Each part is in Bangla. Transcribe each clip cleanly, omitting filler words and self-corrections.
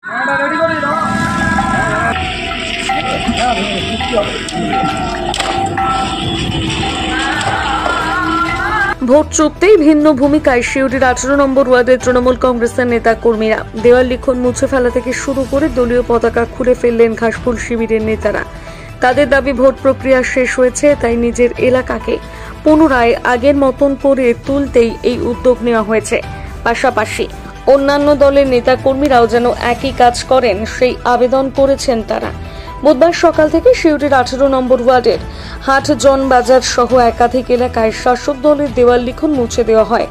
ভোট চুকতেই ভিন্ন ভূমিকায় সিউড়ির 18 নম্বর ওয়ার্ডের তৃণমূল কংগ্রেসের নেতা কর্মীরা। দেওয়াল লিখন মুছে ফেলা থেকে শুরু করে দলীয় পতাকা খুলে ফেললেন ঘাসফুল শিবিরের নেতারা। তাদের দাবি ভোট প্রক্রিয়া শেষ হয়েছে, তাই নিজের এলাকাকে পুনরায় আগের মতন করে তুলতেই এই উদ্যোগ নেওয়া হয়েছে। পাশাপাশি অন্যান্য দলের নেতা কর্মীরাও যেন একই কাজ করেন সেই আবেদন করেছেন তারা। বুধবার সকাল থেকে সিউড়ির 18 নম্বর ওয়ার্ডের হাটজন বাজার সহ একাধিক এলাকায় শাসক দলের দেওয়াল লিখন মুছে দেওয়া হয়।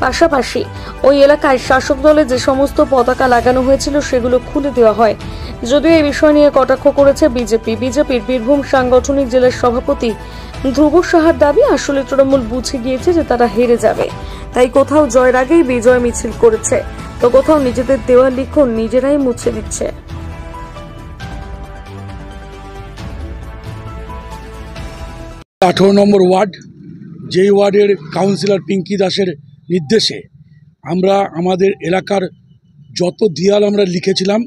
পাশাপাশি ওই এলাকায় শাসক দলের যে সমস্ত পতাকা লাগানো হয়েছিল সেগুলো খুলে দেওয়া হয়। যদিও এই বিষয় নিয়ে কটাক্ষ করেছে বিজেপির বীরভূম সাংগঠনিক জেলার সভাপতি ধ্রুব সাহার দাবি, আসলে তৃণমূল বুঝে গিয়েছে যে তারা হেরে যাবে, তাই কোথাও জয়ের আগেই বিজয় মিছিল করেছে, তো কোথাও নিজেদের দেওয়াল লিখন নিজেরাই মুছে দিচ্ছে। 18 নম্বর ওয়ার্ড, যেই ওয়ার্ডের কাউন্সিলর পিঙ্কি দাসের নির্দেশে আমরা আমাদের এলাকার যত দেয়াল আমরা লিখেছিলাম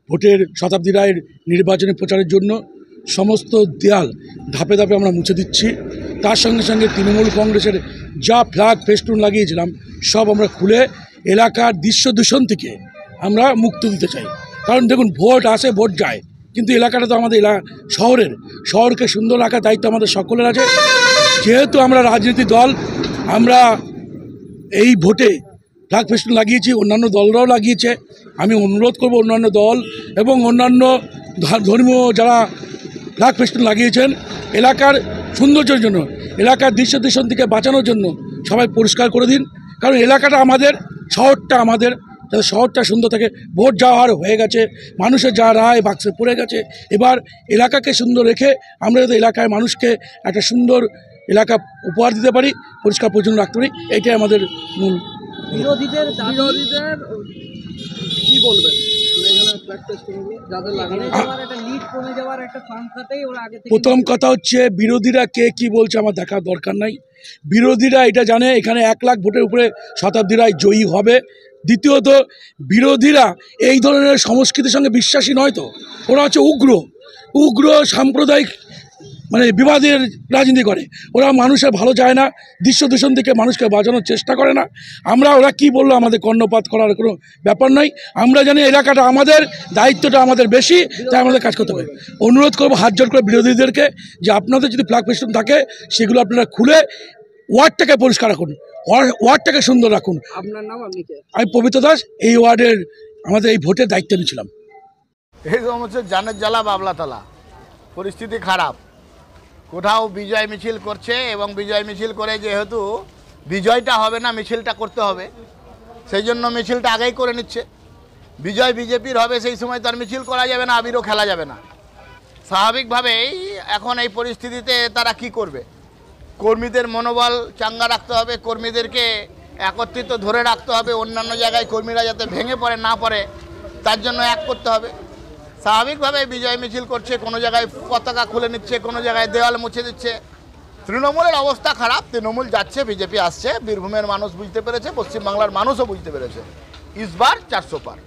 ভোটের শতাব্দী রায়ের নির্বাচনী প্রচারের জন্য, সমস্ত দেয়াল ধাপে ধাপে আমরা মুছে দিচ্ছি। তার সঙ্গে সঙ্গে তৃণমূল কংগ্রেসের যা ফ্ল্যাগ ফেস্টুন লাগিয়েছিলাম সব আমরা খুলে এলাকার দৃশ্য দূষণ থেকে আমরা মুক্ত দিতে চাই। কারণ দেখুন, ভোট আসে ভোট যায়, কিন্তু এলাকাটা তো আমাদের শহরকে সুন্দর রাখার দায়িত্ব আমাদের সকলের আছে। যেহেতু আমরা রাজনীতি দল, আমরা এই ভোটে ফ্ল্যাগ ফেস্টুন লাগিয়েছি, অন্যান্য দলরাও লাগিয়েছে। আমি অনুরোধ করব অন্যান্য দল এবং অন্যান্য ধর্মীয় যারা ফ্ল্যাগ ফেস্টুন লাগিয়েছেন, এলাকার সৌন্দর্যের জন্য, এলাকার দৃশ্য দূষণ থেকে বাঁচানোর জন্য সবাই পরিষ্কার করে দিন। কারণ এলাকাটা আমাদের, শহরটা আমাদের, যাতে শহরটা সুন্দর থাকে। ভোট যাওয়ার হয়ে গেছে, মানুষের যা রায় বাক্সে পড়ে গেছে, এবার এলাকাকে সুন্দর রেখে আমরা যাতে এলাকায় মানুষকে একটা সুন্দর এলাকা উপহার দিতে পারি, পরিষ্কার পরিচ্ছন্ন রাখতে পারি, এটাই আমাদের মূল। বিরোধীদের কি বলবেন? প্রথম কথা হচ্ছে, বিরোধীরা কে কি বলছে আমার দেখার দরকার নাই। বিরোধীরা এটা জানে এখানে 1 লাখ ভোটের উপরে শতাব্দী রায় জয়ী হবে। দ্বিতীয়ত, বিরোধীরা এই ধরনের সংস্কৃতির সঙ্গে বিশ্বাসী নয়, তো ওরা হচ্ছে উগ্র সাম্প্রদায়িক বিবাদের রাজনীতি করে। ওরা মানুষের ভালো চায় না, দৃশ্য দূষণ থেকে মানুষকে বাঁচানোর চেষ্টা করে না। ওরা কি বললো আমাদের কর্ণপাত করার কোনো ব্যাপার নয়। আমরা জানি এলাকাটা আমাদের, দায়িত্বটা আমাদের বেশি, তাই আমাদের কাজ করতে হবে। অনুরোধ করবো হাত জোড় করে বিরোধীদেরকে যে আপনাদের যদি ফ্ল্যাগ ফেস্টুন থাকে সেগুলো আপনারা খুলে ওয়ার্ডটাকে পরিষ্কার রাখুন, ওয়ার্ডটাকে সুন্দর রাখুন। আপনার নাম? আপনি কে? আমি পবিত্র দাস, এই ওয়ার্ডের আমাদের এই ভোটের দায়িত্ব নিয়েছিলাম। এই হচ্ছে জানের জ্বালা বাবলাতলা, পরিস্থিতি খারাপ। কোথাও বিজয় মিছিল করছে এবং বিজয় মিছিল করে যেহেতু বিজয়টা হবে না, মিছিলটা করতে হবে, সেই জন্য মিছিলটা আগেই করে নিচ্ছে। বিজয় বিজেপির হবে, সেই সময় তার মিছিল করা যাবে না, আবিরও খেলা যাবে না। স্বাভাবিকভাবেই এখন এই পরিস্থিতিতে তারা কি করবে? কর্মীদের মনোবল চাঙ্গা রাখতে হবে, কর্মীদেরকে একত্রিত ধরে রাখতে হবে, অন্যান্য জায়গায় কর্মীরা যাতে ভেঙে পড়ে না পড়ে তার জন্য এক করতে হবে। স্বাভাবিকভাবে বিজয় মিছিল করছে, কোনো জায়গায় পতাকা খুলে নিচ্ছে, কোনো জায়গায় দেওয়াল মুছে দিচ্ছে। তৃণমূলের অবস্থা খারাপ। তৃণমূল যাচ্ছে, বিজেপি আসছে। বীরভূমের মানুষ বুঝতে পেরেছে, পশ্চিমবাংলার মানুষও বুঝতে পেরেছে। ইসবার 400 পার।